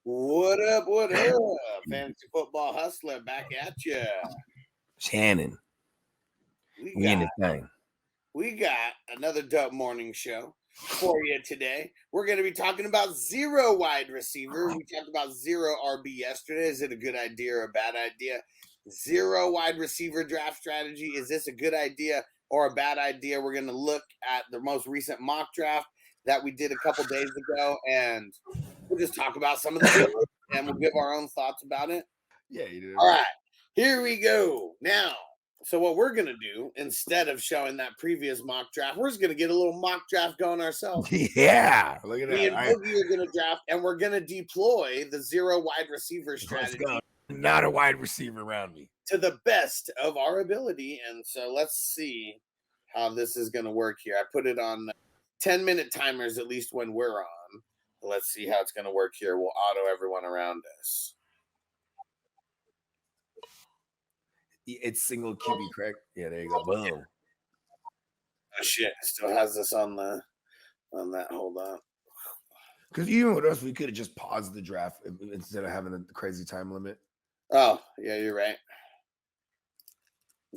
What up? What up? Fantasy football hustler back at you. Shannon. We We in got this thing. another dope morning show for you today. We're going to be talking about zero wide receiver. We talked about zero RB yesterday. Is it a good idea or a bad idea? Zero wide receiver draft strategy. Is this a good idea or a bad idea? We're going to look at the most recent mock draft that we did a couple days ago, and we'll just talk about some of the deals, and we'll give our own thoughts about it. Yeah, you did. All right, here we go. Now, so what we're going to do, instead of showing that previous mock draft, we're just going to get a little mock draft going ourselves. Yeah, look at Me and that. Boogie are going to draft, and we're going to deploy the zero wide receiver Let's strategy go. Not a wide receiver around me. to the best of our ability. And so let's see how this is going to work here. I put it on 10-minute timers, at least when we're on. Let's see how it's going to work here. We'll auto everyone around us. It's single QB, correct? Yeah, there you go. Boom. Oh shit! It still has this on that. Hold on. Because even with us, we could have just paused the draft instead of having a crazy time limit. Oh yeah, you're right.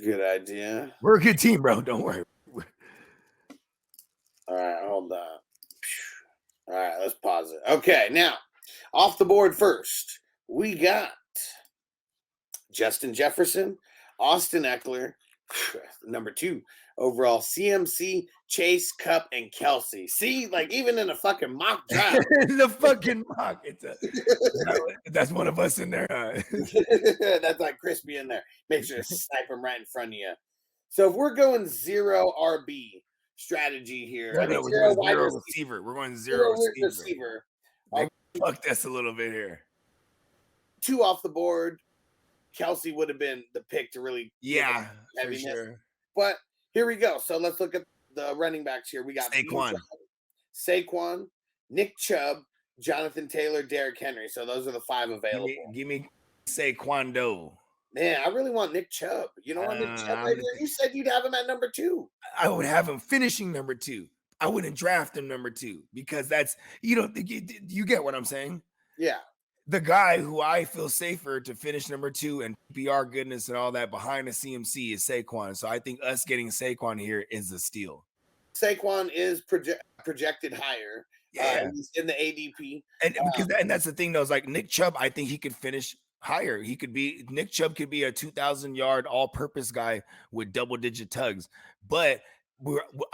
Good idea. We're a good team, bro. Don't worry. All right, hold on. All right, let's pause it. Okay, now off the board first, we got Justin Jefferson, Austin Eckler, number 2 overall, CMC, Chase, Cup, and Kelsey. See, like even in a fucking mock draft. The fucking mock. That's one of us in there. That's like crispy in there. Make sure to snipe him right in front of you. So if we're going zero RB strategy here, we're going zero receiver. We're going zero receiver. Fuck this a little bit here. 2 off the board. Kelsey would have been the pick to really for sure. But here we go. So let's look at the running backs here. We got Saquon, Nick Chubb, Jonathan Taylor, Derrick Henry. So those are the 5 available. Give me Saquon. Man, I really want Nick Chubb. You don't want Nick Chubb right here? You said you'd have him at number 2. I would have him finishing number 2. I wouldn't draft him number 2 because that's, you get what I'm saying? Yeah. The guy who I feel safer to finish number 2 and PR goodness and all that behind the CMC is Saquon. So I think us getting Saquon here is a steal. Saquon is projected higher. Yeah, in the ADP. And that's the thing though, is like Nick Chubb, I think he could finish higher. Nick Chubb could be a 2,000-yard all-purpose guy with double-digit tugs, but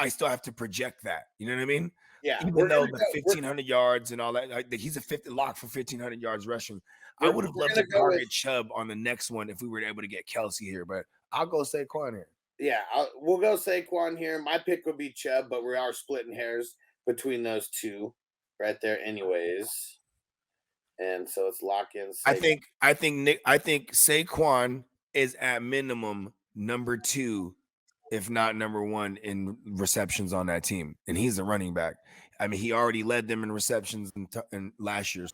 I still have to project that. You know what I mean? Yeah. Even though the 1,500 yards and all that, he's a 50 lock for 1,500 yards rushing. I would have loved to target Chubb on the next one if we were able to get Kelsey here, but I'll go Saquon here. Yeah, we'll go Saquon here. My pick would be Chubb, but we are splitting hairs between those 2 right there anyways. And so it's lock in. Saquon. I think Saquon is at minimum number 2, if not number 1 in receptions on that team. And he's a running back. I mean, he already led them in receptions in last year's.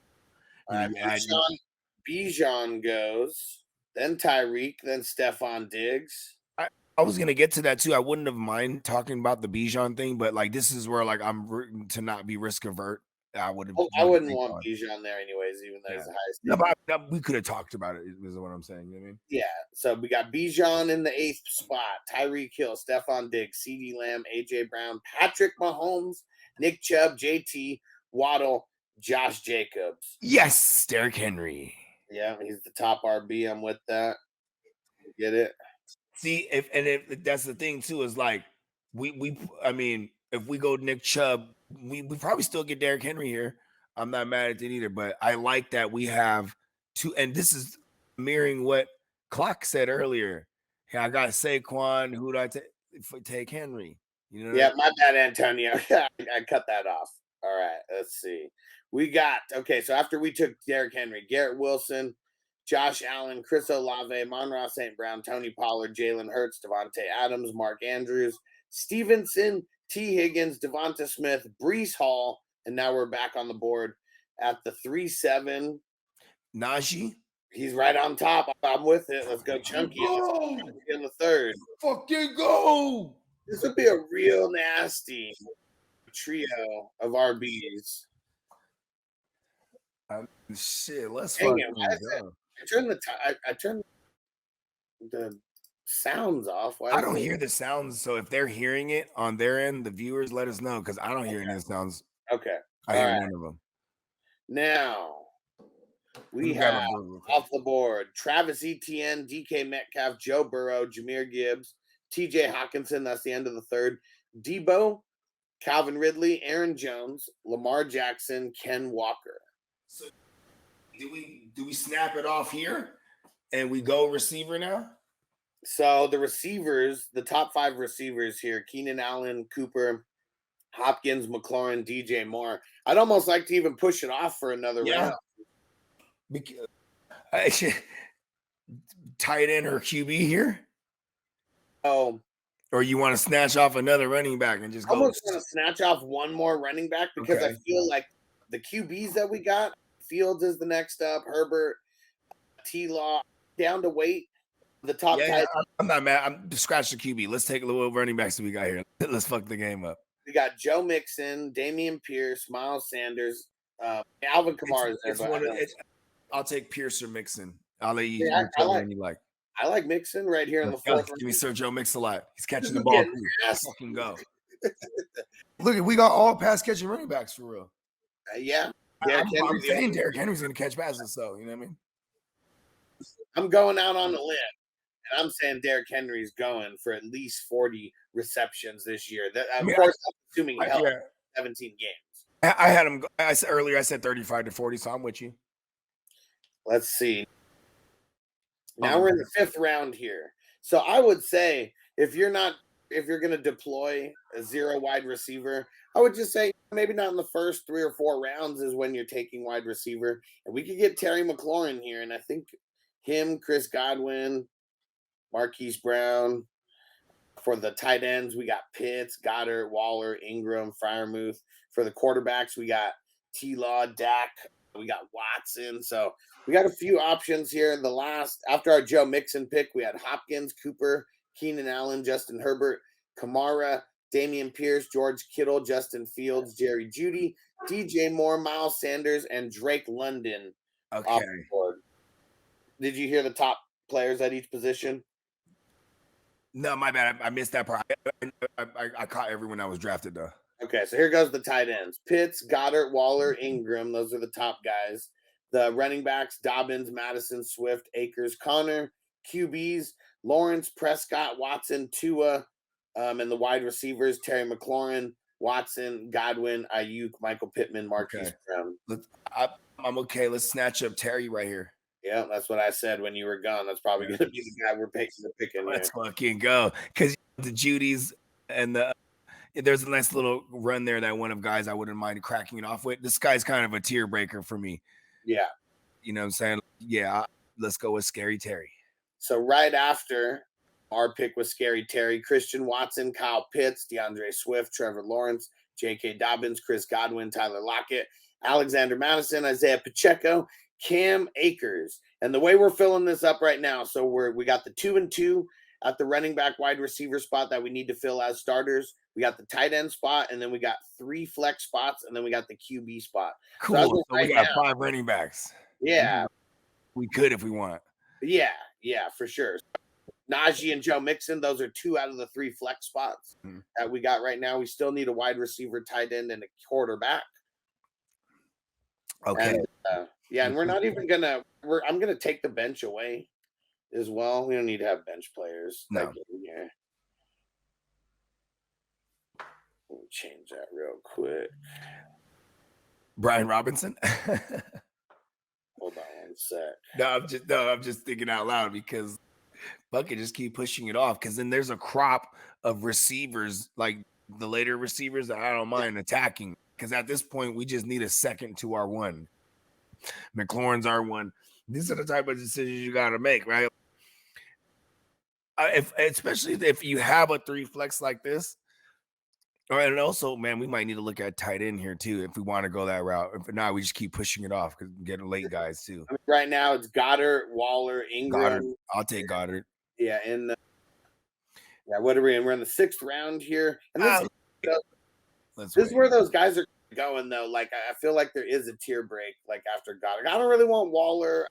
Bijan goes, then Tyreek, then Stephon Diggs. I was going to get to that too. I wouldn't have mind talking about the Bijan thing, but like this is where like I'm rooting to not be risk avert. I wouldn't want Bijan there anyways, even though he's the highest. No, but we could have talked about it, is what I'm saying. You know what I mean? Yeah. So we got Bijan in the 8th spot, Tyreek Hill, Stephon Diggs, CeeDee Lamb, AJ Brown, Patrick Mahomes, Nick Chubb, JT, Waddle, Josh Jacobs. Yes, Derrick Henry. Yeah, he's the top RB. I'm with that. Get it? See, if that's the thing too, is like if we go Nick Chubb, we probably still get Derrick Henry here. I'm not mad at it either, but I like that we have 2, and this is mirroring what Clock said earlier. Hey, I got Saquon. Who do I take Henry? You know? Yeah, my bad, Antonio. I cut that off. All right, let's see. We got so after we took Derrick Henry, Garrett Wilson, Josh Allen, Chris Olave, Monroe St. Brown, Tony Pollard, Jalen Hurts, Devontae Adams, Mark Andrews, Stevenson, T. Higgins, Devonta Smith, Breece Hall, and now we're back on the board at the 3-7. Najee? He's right on top. I'm with it. Let's go chunky in the 3rd. Fucking go! This would be a real nasty trio of RBs. Shit, let's Dang fucking it! Why is that? go. I turned the sounds off. Why I is don't it? hear the sounds, so if they're hearing it on their end, the viewers let us know because I don't hear any Okay. of the sounds. Okay. I All hear right. none of them. Now Let we me grab have my book real quick. off the board Travis Etienne, DK Metcalf, Joe Burrow, Jameer Gibbs, TJ Hawkinson. That's the end of the third. Debo, Calvin Ridley, Aaron Jones, Lamar Jackson, Ken Walker. So do we snap it off here and we go receiver now? So the receivers, the top 5 receivers here: Keenan Allen, Cooper, Hopkins, McLaurin, DJ Moore. I'd almost like to even push it off for another round. Because, tight end or QB here? Oh, Or you want to snatch off another running back and just I go? almost want to snatch off one more running back because I Okay. feel like the QBs that we got, Fields is the next up, Herbert, T Law, down to wait. The top Yeah, tight. I'm not mad. I'm scratch the QB. Let's take a little running backs that we got here. Let's fuck the game up. We got Joe Mixon, Damian Pierce, Miles Sanders, Alvin Kamara is there, It's but one of I'll take Pierce or Mixon. I'll let you yeah, whichever one you like. I like Mixon right here in the Let's go. fourth. Give me Sir Joe Mix a lot. He's catching the He's ball. getting ass. Fucking go. Look, we got all pass catching running backs for real. Yeah, I'm saying Derrick Henry's going to catch passes, so you know what I mean. I'm going out on the limb, and I'm saying Derrick Henry's going for at least 40 receptions this year. That, of course, I'm assuming health, 17 games. I had him. I said earlier. I said 35 to 40, so I'm with you. Let's see. Now we're in the 5th round here. So I would say if you're going to deploy a 0 wide receiver, I would just say maybe not in the first 3 or 4 rounds is when you're taking wide receiver. And we could get Terry McLaurin here. And I think him, Chris Godwin, Marquise Brown. For the tight ends, we got Pitts, Goddard, Waller, Ingram, Freiermuth. For the quarterbacks, we got T-Law, Dak. We got Watson. So we got a few options here. In the last, after our Joe Mixon pick, we had Hopkins, Cooper, Keenan Allen, Justin Herbert, Kamara, Damian Pierce, George Kittle, Justin Fields, Jerry Jeudy, DJ Moore, Miles Sanders, and Drake London. Okay. Did you hear the top players at each position? No, my bad. I missed that part. I caught everyone that was drafted though. Okay, so here goes the tight ends: Pitts, Goddard, Waller, Ingram. Those are the top guys. The running backs: Dobbins, Madison, Swift, Akers, Connor. QBs: Lawrence, Prescott, Watson, Tua, and the wide receivers: Terry McLaurin, Watson, Godwin, Ayuk, Michael Pittman, Marquise Brown. I'm okay. Let's snatch up Terry right here. Yeah, that's what I said when you were gone. That's probably going to be the guy we're picking. Let's fucking go. Because the Judys and there's a nice little run there that one of guys I wouldn't mind cracking it off with. This guy's kind of a tear breaker for me. Yeah. You know what I'm saying? Yeah, let's go with Scary Terry. So right after our pick was Scary Terry, Christian Watson, Kyle Pitts, DeAndre Swift, Trevor Lawrence, J.K. Dobbins, Chris Godwin, Tyler Lockett, Alexander Madison, Isaiah Pacheco, Cam Akers. And the way we're filling this up right now, so we got the 2 and 2 at the running back wide receiver spot that we need to fill as starters. We got the tight end spot, and then we got 3 flex spots, and then we got the QB spot. Cool. So we got 5 running backs. Yeah. We could if we want. Yeah, for sure. Najee and Joe Mixon, those are 2 out of the 3 flex spots that we got right now. We still need a wide receiver, tight end, and a quarterback. Okay. And, and we're not even gonna. I'm gonna take the bench away as well. We don't need to have bench players. No. Here. Let me change that real quick. Brian Robinson. Hold on one sec. I'm just thinking out loud because Bucket just keep pushing it off because then there's a crop of receivers like the later receivers that I don't mind attacking because at this point we just need a second to our one. McLaurin's our one. These are the type of decisions you got to make, right? Especially if you have a 3 flex like this. All right, and also, man, we might need to look at tight end here too if we want to go that route. If not, we just keep pushing it off because we're getting late guys too. I mean, right now, it's Goddard, Waller, Ingram. Goddard. I'll take Goddard. Yeah, what are we in? We're in the 6th round here, and this is where those guys are going though. Like I feel like there is a tier break like after Goddard. I don't really want Waller.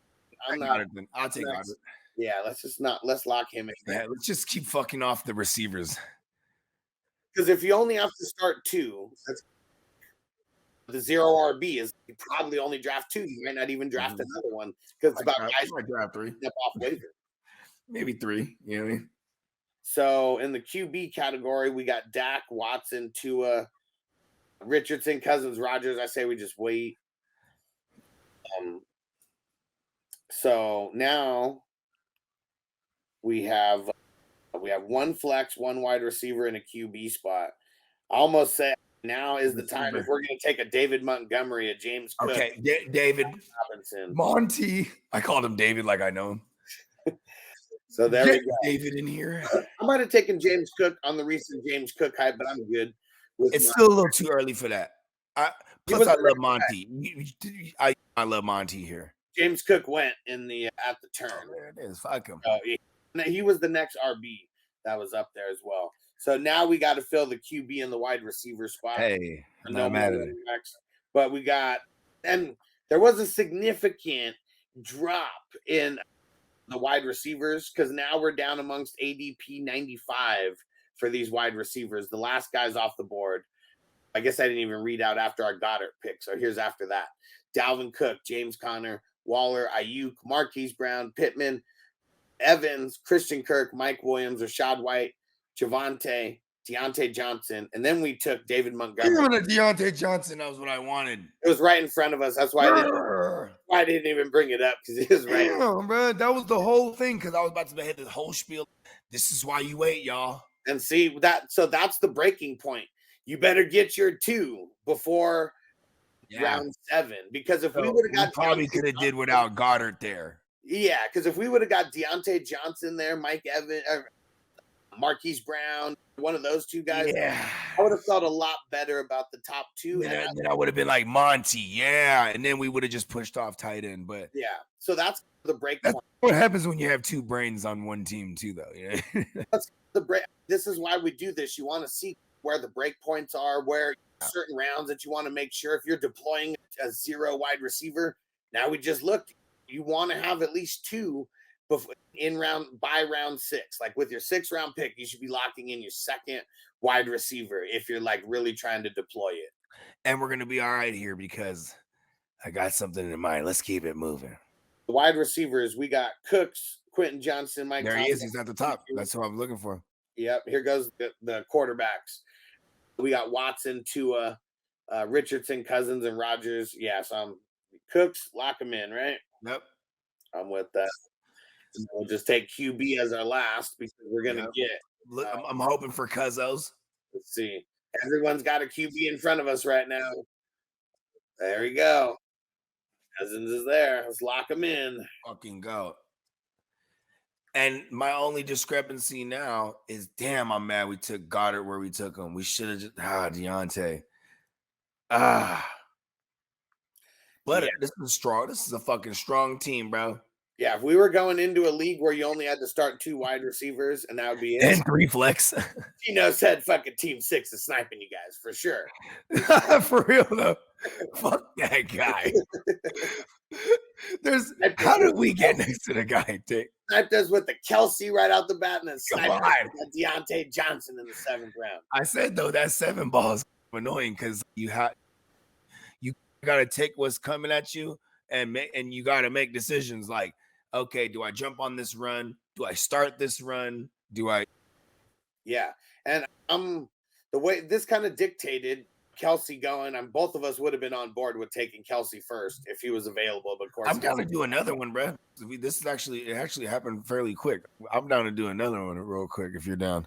I'm not. I'll take Goddard. Yeah, let's lock him in. Yeah, let's just keep fucking off the receivers. Because if you only have to start two, that's the zero RB is you probably only draft two. You might not even draft another one because it's about guys might draft 3. Step off waiver. Maybe 3. You know what I mean? So in the QB category, we got Dak, Watson, Tua, Richardson, Cousins, Rodgers. I say we just wait. So now we have one flex, one wide receiver, and a QB spot. I almost say now is the time if we're going to take a David Montgomery, a James Cook. Okay, David Robinson. Monty. I called him David like I know him. So there we go. David in here. I might have taken James Cook on the recent James Cook hype, but I'm good. It's still a little too early for that. Plus, I love Monty. I love Monty here. James Cook went in the at the turn. Oh, there it is. Fuck him. He was the next RB that was up there as well. So now we got to fill the QB and the wide receiver spot. Hey, I'm not mad at it. But we got, and there was a significant drop in the wide receivers because now we're down amongst ADP 95 for these wide receivers. The last guy's off the board. I guess I didn't even read out after our Goddard pick. So here's after that. Dalvin Cook, James Conner, Waller, Ayuk, Marquise Brown, Pittman, Evans, Christian Kirk, Mike Williams, Rashad White, Javonte, Deontay Johnson, and then we took David Montgomery. Deontay Johnson, that was what I wanted. It was right in front of us. That's why I didn't even bring it up because it was right. Damn, bro, that was the whole thing because I was about to hit the whole spiel. This is why you wait, y'all. And see that. So that's the breaking point. You better get your 2 before round 7 because if we would have got, probably could have did without Goddard there. Yeah, because if we would have got Deontay Johnson there, Mike Evans, Marquise Brown, one of those 2 guys, I would have felt a lot better about the top 2. And then I would have been like Monty, and then we would have just pushed off tight end. But so that's the break point. What happens when you have 2 brains on one team too, though? Yeah, that's the break. This is why we do this. You want to see where the break points are, where certain rounds that you want to make sure if you're deploying a 0 wide receiver. Now we just looked. You want to have at least 2 by round 6. Like with your 6th round pick, you should be locking in your 2nd wide receiver if you're like really trying to deploy it. And we're gonna be all right here because I got something in mind. Let's keep it moving. The wide receivers, we got Cooks, Quentin Johnson, Mike. There he is. He's at the top. That's what I'm looking for. Yep. Here goes the quarterbacks. We got Watson, Tua, Richardson, Cousins, and Rodgers. Yeah, so Cooks, lock them in, right? Yep. I'm with that. And we'll just take QB as our last because we're gonna get. Look, I'm hoping for Cuzzos. Let's see. Everyone's got a QB in front of us right now. There we go. Cousins is there. Let's lock him in. Fucking go. And my only discrepancy now is, damn, I'm mad we took Goddard where we took him. We should have just Deontay. But this is strong. This is a fucking strong team, bro. Yeah, if we were going into a league where you only had to start 2 wide receivers and that would be it. And 3 flex. Tino said fucking team 6 is sniping you guys for sure. For real though. Fuck that guy. How did we get next to the guy, Dick? Sniped us with the Kelsey right out the bat and then sniped Deontay Johnson in the 7th round. I said though that 7 ball is annoying because you gotta take what's coming at you and you gotta make decisions like, okay, do I jump on this run? Do I start this run? Yeah. And the way this kind of dictated Kelsey going, both of us would have been on board with taking Kelsey first if he was available. But of course, I'm down to do another one, bro. This is it actually happened fairly quick. I'm down to do another one real quick if you're down.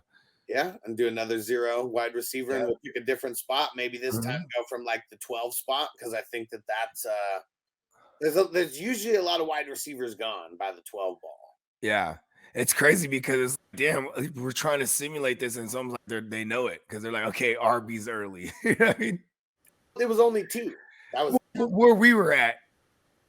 Yeah, and do another 0 wide receiver, and we'll pick a different spot. Maybe this time go from like the 12 spot because I think that's there's usually a lot of wide receivers gone by the 12 ball. Yeah, it's crazy because damn, we're trying to simulate this, and some they know it because they're like, okay, RB's early. You know what I mean, it was only 2. That was where we were at,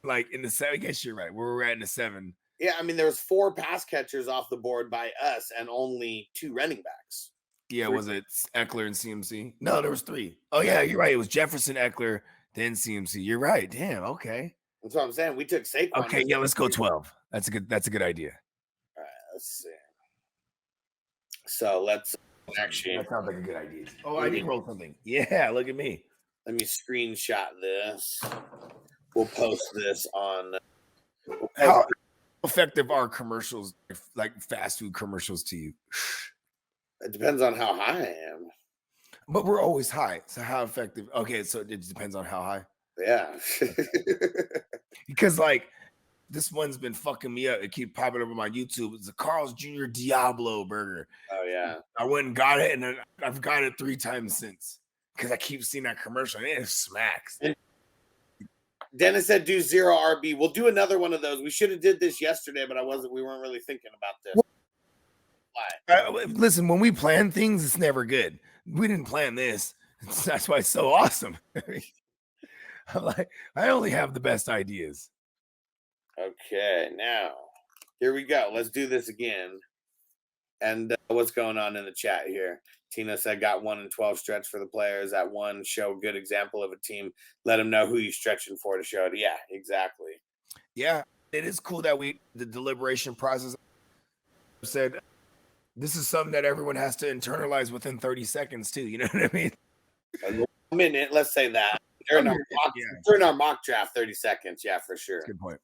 like in the 7. I guess you're right. Where we're at in the 7. Yeah, I mean, there was 4 pass catchers off the board by us and only 2 running backs. Yeah, was it Eckler and CMC? No, there was 3. Oh yeah, you're right. It was Jefferson, Eckler, then CMC. You're right. Damn. Okay. That's what I'm saying. We took Saquon. Okay. Yeah, let's go 12. That's a good idea. All right, let's see. So let's actually. That sounds like a good idea. Oh, I did roll something. Yeah, look at me. Let me screenshot this. We'll post this on. How effective are commercials, like fast food commercials, to you? It depends on how high I am. But we're always high. So how effective? Okay, so it depends on how high. Yeah. Because like this one's been fucking me up. It keep popping up on my YouTube. It's a Carl's Jr. Diablo burger. Oh yeah. I went and got it, and I've got it 3 times since because I keep seeing that commercial and it smacks. And Dennis said do 0 RB. We'll do another one of those. We should have did this yesterday, but we weren't really thinking about this. Why? Listen, when we plan things, it's never good. We didn't plan this. That's why it's so awesome. I'm like, I only have the best ideas. Okay, now here we go. Let's do this again. And what's going on in the chat here? Tina said, got 1 and 12 stretch for the players. At 1, show a good example of a team. Let them know who you're stretching for to show it. Yeah, exactly. Yeah, it is cool that the deliberation process said, this is something that everyone has to internalize within 30 seconds too. You know what I mean? A minute, let's say that. During our mock draft, 30 seconds. Yeah, for sure. That's a good point.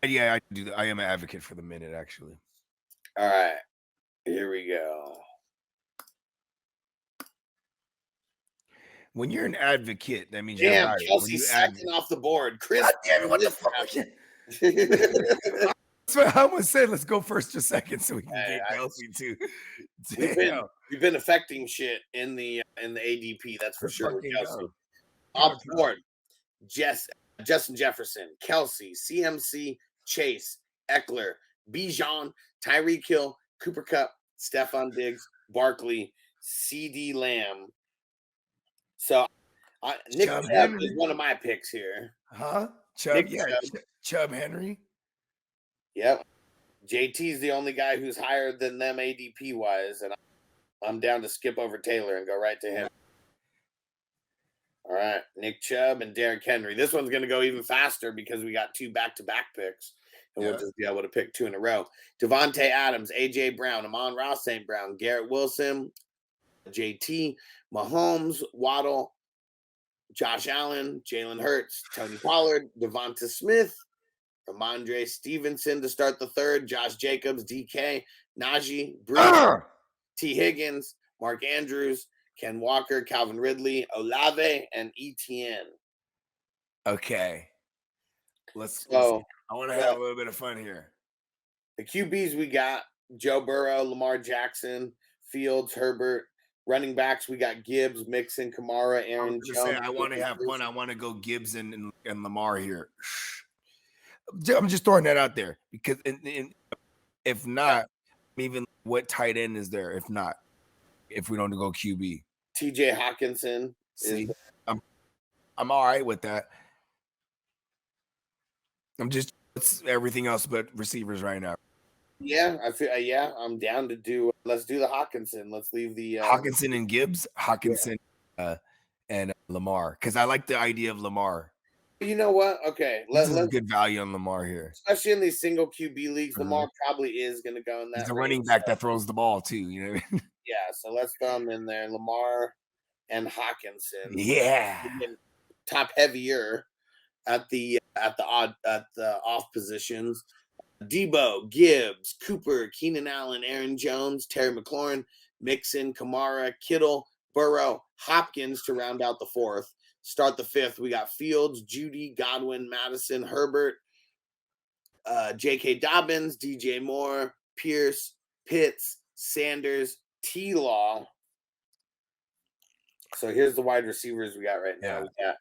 Yeah, I am an advocate for the minute, actually. All right. Here we go. When you're an advocate, that means you're right. Kelsey's second off the board. Chris, God damn it, what the fuck? So I almost said let's go first or second so we can get Kelsey too. We've been affecting shit in the ADP, that's for sure. With Kelsey. Off the board, Justin Jefferson, Kelsey, CMC, Chase, Eckler, Bijan, Tyreek Hill, Cooper Kupp, Stephon Diggs, Barkley, CD Lamb. So Nick Chubb is one of my picks here. Huh? Chubb, Chubb Henry. Yep. JT's the only guy who's higher than them ADP wise, and I'm down to skip over Taylor and go right to him. All right, Nick Chubb and Derrick Henry. This one's going to go even faster because we got 2 back-to-back picks, and we'll just be able to pick 2 in a row. Devontae Adams, A.J. Brown, Amon-Ra St. Brown, Garrett Wilson, JT, Mahomes, Waddle, Josh Allen, Jalen Hurts, Tony Pollard, Devonta Smith, Ramondre Stevenson to start the third, Josh Jacobs, DK, Najee, Bruce, T. Higgins, Mark Andrews, Ken Walker, Calvin Ridley, Olave, and Etienne. Okay. I want to have a little bit of fun here. The QBs we got Joe Burrow, Lamar Jackson, Fields, Herbert. Running backs, we got Gibbs, Mixon, Kamara, Aaron Jones. I want to have fun. I want to go Gibbs and Lamar here. I'm just throwing that out there because if not, even what tight end is there? If not, if we don't go QB, TJ Hawkinson. See, I'm all right with that. It's everything else but receivers right now. Yeah, I feel. I'm down to do. Let's do the Hawkinson. Let's leave the Hawkinson and Gibbs, and Lamar because I like the idea of Lamar. You know what? Okay, let's good value on Lamar here, especially in these single QB leagues. Lamar probably is going to go in that. He's a running back that throws the ball too. You know what I mean? Yeah, so let's throw him in there. Lamar and Hawkinson. Yeah, top heavier at the off positions. Debo, Gibbs, Cooper, Keenan Allen, Aaron Jones, Terry McLaurin, Mixon, Kamara, Kittle, Burrow, Hopkins to round out the fourth. Start the fifth. We got Fields, Judy, Godwin, Madison, Herbert, J.K. Dobbins, DJ Moore, Pierce, Pitts, Sanders, T-Law. So here's the wide receivers we got right now. We got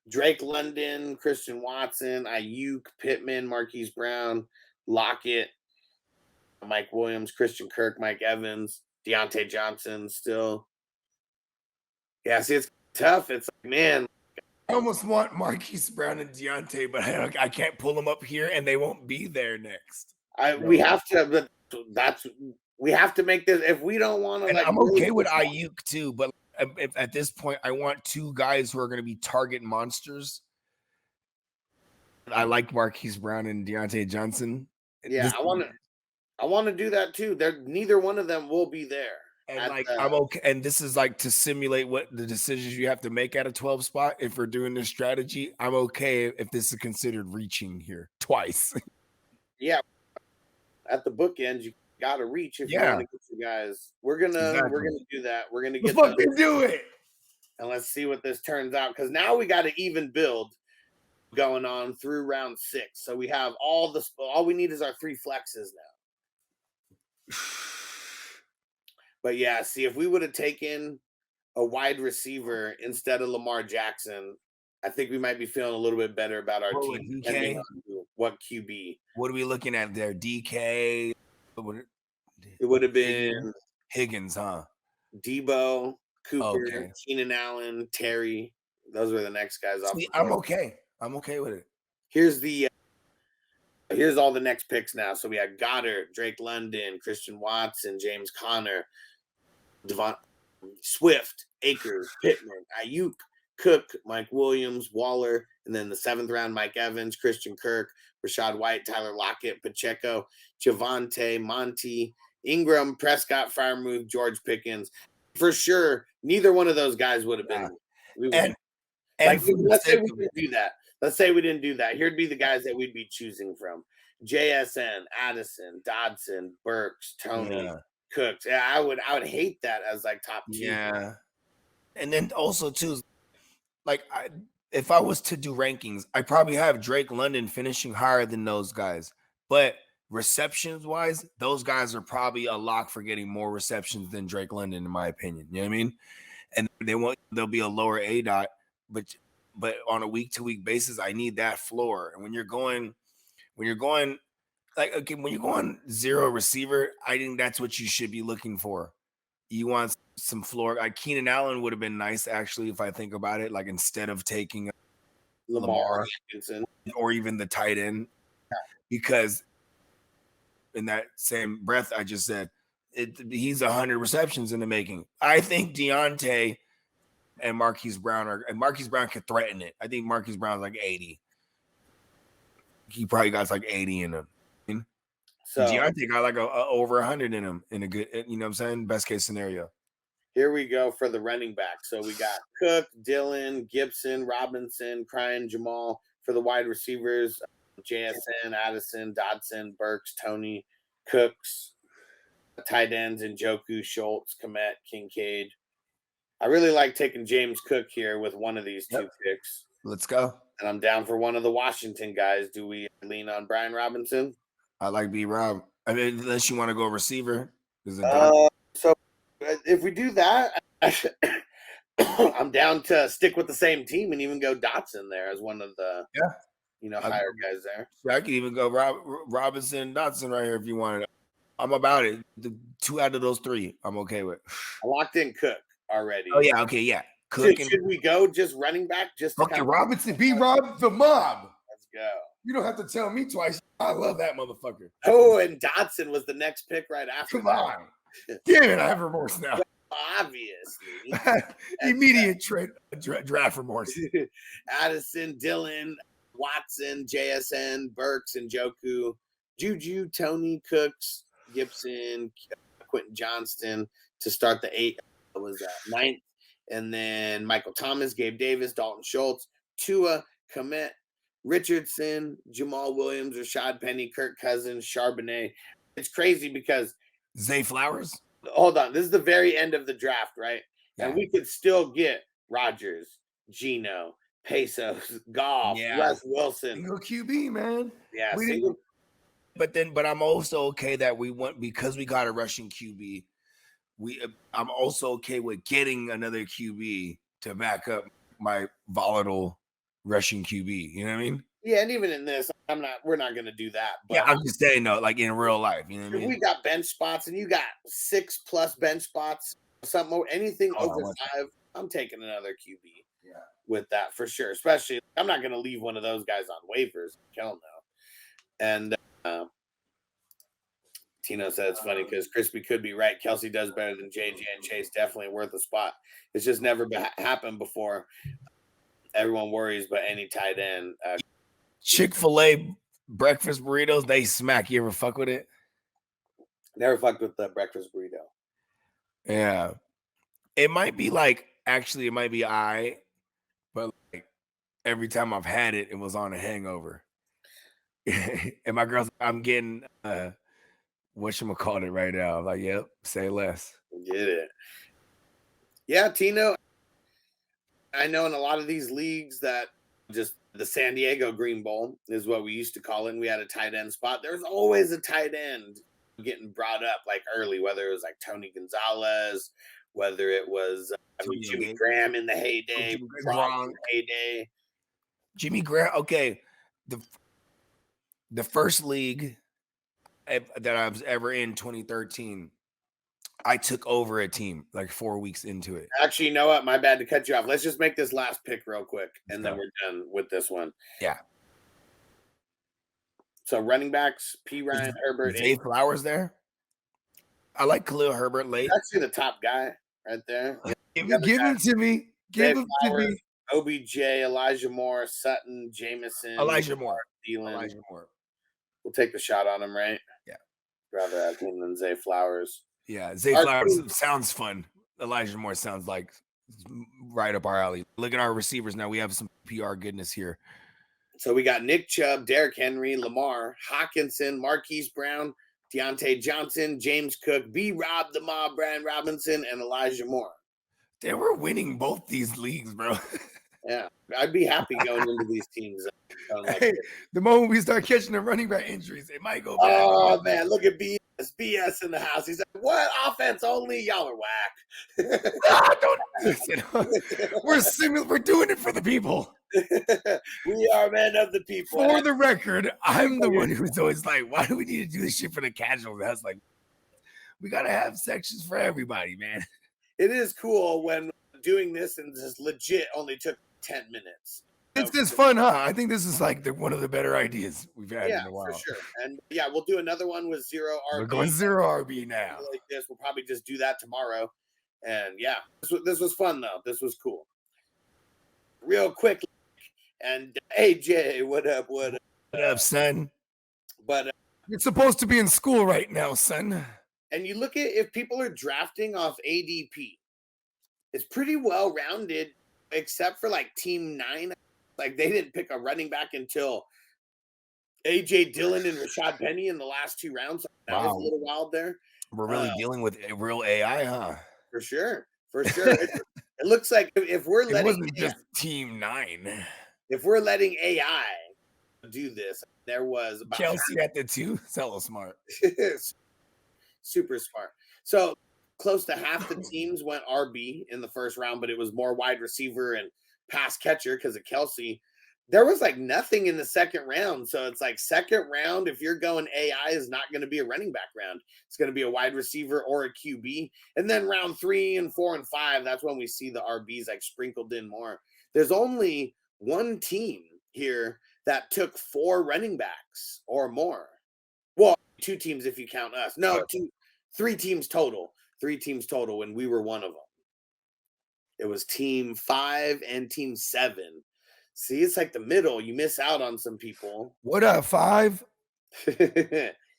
Drake London, Christian Watson, Ayuk, Pittman, Marquise Brown, Lockett, Mike Williams, Christian Kirk, Mike Evans, Deontay Johnson still. Yeah, see, it's tough. It's like, man. I almost want Marquise Brown and Deontay, but I can't pull them up here, and they won't be there next. We have to, but we have to make this. If we don't want to, And like, I'm really okay with push Ayuk too, but if at this point, I want two guys who are going to be target monsters. I like Marquise Brown and Deontay Johnson. yeah, I want to do that too. Neither one of them will be there. And like I'm okay, and this is like to simulate what the decisions you have to make at a 12 spot. If we're doing this strategy, I'm okay if this is considered reaching here twice. Yeah, at the bookends, you got to reach if you want to get you guys. We're gonna do that. We're gonna get fucking do it, and let's see what this turns out, because now we got to even build going on through round 6. So we have all we need is our 3 flexes now. But yeah, see, if we would have taken a wide receiver instead of Lamar Jackson, I think we might be feeling a little bit better about our team, depending on what QB. What are we looking at there? DK. It would have been Higgins, huh? Debo, Cooper, Keenan Allen, Terry. Those were the next guys off. I'm okay. I'm okay with it. Here's all the next picks now. So we had Goddard, Drake London, Christian Watson, James Conner, Devon Swift, Akers, Pittman, Ayuk, Cook, Mike Williams, Waller, and then the 7th round, Mike Evans, Christian Kirk, Rashad White, Tyler Lockett, Pacheco, Javonte, Monty, Ingram, Prescott, Freiermuth, George Pickens. For sure, neither one of those guys would have been. Let's say we didn't do that. Let's say we didn't do that. Here'd be the guys that we'd be choosing from: JSN, Addison, Dodson, Burks, Tony, Cooks. Yeah, I would hate that as like top 2. Yeah. And then also too, like if I was to do rankings, I probably have Drake London finishing higher than those guys. But receptions wise, those guys are probably a lock for getting more receptions than Drake London, in my opinion. You know what I mean? And there'll be a lower A dot, but on a week to week basis, I need that floor. And when you're going like, okay, when you're going 0 receiver, I think that's what you should be looking for. You want some floor. Like Keenan Allen would have been nice, actually, if I think about it. Like instead of taking Lamar or even the tight end, because in that same breath I just said, he's 100 receptions in the making. I think Deontay and Marquise Brown could threaten it. I think Marquise Brown's like 80. He probably got like 80 in him. So Deontay got like over 100 in him in a good, you know what I'm saying? Best case scenario. Here we go for the running back. So we got Cook, Dillon, Gibson, Robinson, Cryan, Jamal. For the wide receivers, JSN, Addison, Dodson, Burks, Tony, Cooks. Tight ends, Njoku, Schultz, Komet, Kincaid. I really like taking James Cook here with one of these 2 picks. Let's go. And I'm down for one of the Washington guys. Do we lean on Brian Robinson? I like B-Rob. I mean, unless you want to go receiver. So if we do that, I'm down to stick with the same team and even go Dotson there as one of the higher guys there. I could even go Robinson, Dotson right here if you wanted. I'm about it. The 2 out of those 3, I'm okay with. I locked in Cook already. Oh yeah, okay, yeah. Cook. Should we go just running back? Just okay, Robinson, B-Rob, the mob. Let's go. You don't have to tell me twice. I love that motherfucker. Oh, and Dotson was the next pick right after. Come on. Damn it, I have remorse now. Obviously. Immediate draft remorse. Addison, Dillon, Watson, JSN, Burks, Njoku, Juju, Tony, Cooks, Gibson, Quentin Johnston to start the 8. What was that? 9th. And then Michael Thomas, Gabe Davis, Dalton Schultz, Tua, Komet, Richardson, Jamal Williams, Rashad Penny, Kirk Cousins, Charbonnet. It's crazy because Zay Flowers. Hold on, this is the very end of the draft, right? Yeah. And we could still get Rodgers, Geno, Pesos, Goff, Russ Wilson. Single QB, man. Yeah, But I'm also okay that we went because we got a rushing QB. I'm also okay with getting another QB to back up my volatile rushing QB. You know what I mean? Yeah, and even in this, we're not going to do that. But yeah, I'm just saying, no, like in real life, you know what I mean? We got bench spots, and you got 6+ bench spots, something, anything over 5. I'm taking another QB. Yeah, with that for sure. Especially, I'm not going to leave one of those guys on waivers. Hell no. And Tino said it's funny because Crispy could be right. Kelsey does better than JJ, and Chase definitely worth a spot. It's just never happened before. Everyone worries, but any tight end. Chick-fil-A breakfast burritos, they smack. You ever fuck with it? Never fucked with the breakfast burrito. Yeah. It might be like, actually, it might be but like every time I've had it, it was on a hangover. And my girl's, I'm getting whatchamacallit right now. I'm like, yep, say less. Get it. Yeah, Tino. I know in a lot of these leagues that just the San Diego Green Bowl is what we used to call it. And we had a tight end spot. There's always a tight end getting brought up like early, whether it was like Tony Gonzalez, whether it was Jimmy Graham in the heyday, Gronk in the heyday. Jimmy Graham. Okay, the first league that I was ever in, 2013, I took over a team like 4 weeks into it. Actually, you know what? My bad to cut you off. Let's just make this last pick real quick, and then we're done with this one. Yeah. So running backs, P. Ryan, Herbert. Zay Flowers there? I like Khalil Herbert late. That's actually the top guy right there. Give him to me. Give him to me. OBJ, Elijah Moore, Sutton, Jameson. Elijah Moore. We'll take the shot on him, right? Yeah. Rather have him than Zay Flowers. Yeah, Zay Flowers sounds fun. Elijah Moore sounds like right up our alley. Look at our receivers now. We have some PR goodness here. So we got Nick Chubb, Derrick Henry, Lamar, Hawkinson, Marquise Brown, Deontay Johnson, James Cook, B-Rob, the Mob, Brian Robinson, and Elijah Moore. They were winning both these leagues, bro. Yeah, I'd be happy going into these teams. Hey, the moment we start catching the running back injuries, it might go bad. Oh, man, look at BS. BS in the house. He's like, what? Offense only? Y'all are whack. Don't listen. We're doing it for the people. We are men of the people. For the record, I'm the one who's always like, why do we need to do this shit for the casuals? That's like, we got to have sections for everybody, man. It is cool when doing this and just legit only took 10 minutes. It's just fun, huh? I think this is like one of the better ideas we've had in a while. For sure. And yeah, we'll do another one with zero RB. We're going zero RB now. Like this, we'll probably just do that tomorrow. And yeah, this was fun though. This was cool. Real quick, and AJ, what up? What up? What up, son? But you're supposed to be in school right now, son. And you look at if people are drafting off ADP, it's pretty well rounded, except for like Team 9. Like they didn't pick a running back until AJ Dillon and Rashad Penny in the last 2 rounds. That was a little wild there. We're really dealing with real AI, huh? For sure. It looks like if we're letting, it wasn't just Team 9. If we're letting AI do this, there was about Kelsey at the 2. Hella smart. Super smart. So close to half the teams went RB in the first round, but it was more wide receiver and pass catcher because of Kelsey. There was like nothing in the second round. So it's like second round, if you're going AI, is not going to be a running back round. It's going to be a wide receiver or a QB. And then round 3 and 4 and 5, that's when we see the RBs like sprinkled in more. There's only one team here that took 4 running backs or more. Well, 2 teams if you count us. No, 3 teams total. 3 teams total, and we were one of them. It was Team 5 and Team 7. See, it's like the middle. You miss out on some people. What up, 5?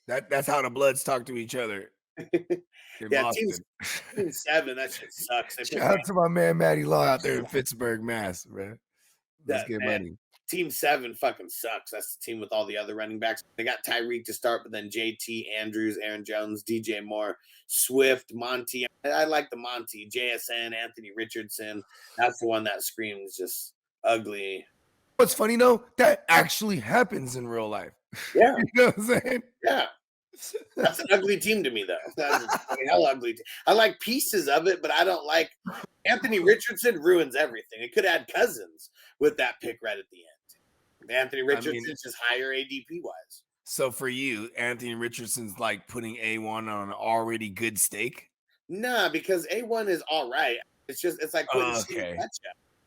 That's how the Bloods talk to each other. Yeah, team 7, that shit sucks. Shout out to my man Matty Law out there in Pittsburgh, Mass, man. Let's get money. Team 7 fucking sucks. That's the team with all the other running backs. They got Tyreek to start, but then JT, Andrews, Aaron Jones, DJ Moore, Swift, Monty. I like the Monty, JSN, Anthony Richardson. That's the one that screams just ugly. What's funny though, that actually happens in real life. Yeah. You know what I'm saying? Yeah. That's an ugly team to me, though. That's a hell ugly team. I like pieces of it, but I don't like Anthony Richardson ruins everything. It could add Cousins with that pick right at the end. Anthony Richardson's just higher ADP wise. So for you, Anthony Richardson's like putting A1 on an already good steak? Nah, because A1 is all right. It's like putting okay.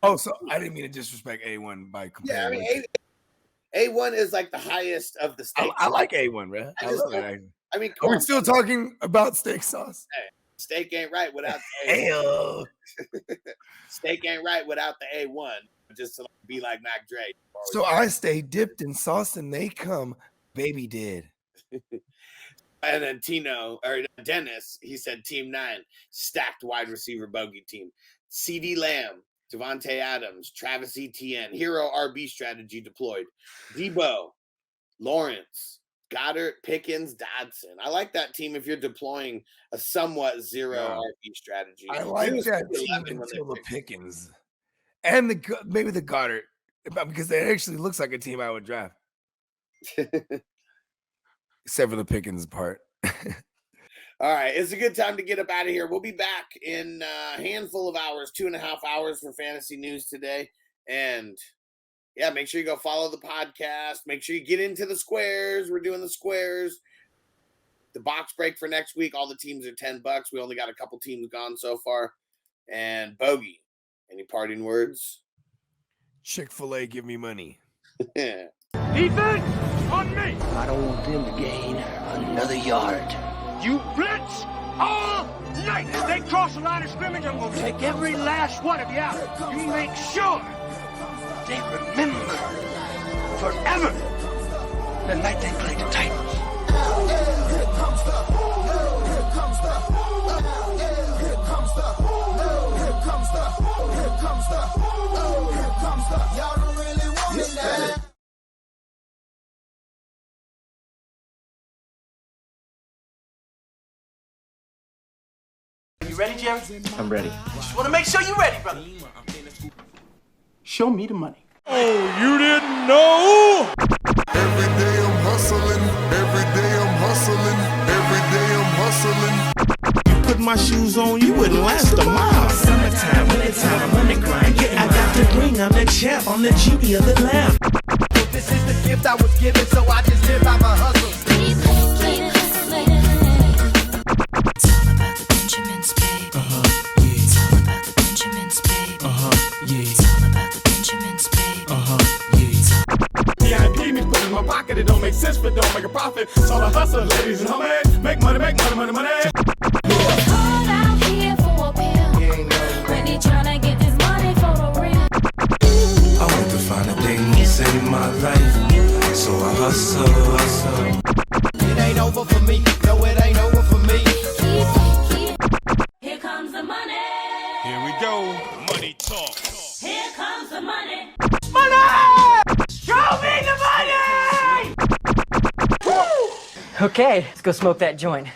Oh, so I didn't mean to disrespect A1 by comparing. Yeah, I mean A1 is like the highest of the steak. I like A1, bro. I love it. I mean, Are we still talking about steak sauce? Steak ain't right without the Hell. Steak ain't right without the A1. Just to be like Mac Dre. So I stay dipped in sauce and they come. Baby did. And then Dennis, he said Team 9, stacked wide receiver bogey team. CeeDee Lamb, Devontae Adams, Travis Etienne, hero RB strategy deployed. Debo, Lawrence, Goddard, Pickens, Dodson. I like that team if you're deploying a somewhat zero RB strategy. I like that team until the Pickens. And maybe the Goddard. Because it actually looks like a team I would draft. Except for the Pickens part. All right, it's a good time to get up out of here. We'll be back in a handful of hours, 2.5 hours for fantasy news today. And yeah, make sure you go follow the podcast. Make sure you get into the squares. We're doing the squares. The box break for next week. All the teams are $10. We only got a couple teams gone so far. And Bogey, any parting words? Chick-fil-A, give me money. Defense on me. I don't want them to gain another yard. You blitz all night. If they cross the line of scrimmage, I'm going to take every last one of you out. You make sure they remember forever the night they played the Titans. Here comes the, here comes the, here comes the, here comes the, here comes the, here comes the. Y'all don't really want me now. You ready, Jerry? I'm ready. Just want to make sure you're ready, brother. Show me the money. Oh, you didn't know? Every day I'm hustling, every day I'm hustling, every day I'm hustling. You put my shoes on, you wouldn't last a mile. Summertime, wintertime, I'm on the grind. Yeah, I got the ring, I'm the champ, I'm the genie of the lamp. This is the gift I was given, so I just live by my hustle. It's all about the Benjamins, baby. Yeah. It's all about the Benjamins, baby. Yeah. It's all about the Benjamins, baby. Yeah. VIP me put in my pocket, it don't make sense, but don't make a profit. It's all a hustle, ladies and homies. Make money, money, money. Called out here for a pill. When he tryna get this money for the real. I want to find the things in my life, so I hustle. It ain't over for me. No, it ain't over for me. Here comes the money. Here we go. Money talk. Here comes the money. Show me the money! Okay, let's go smoke that joint.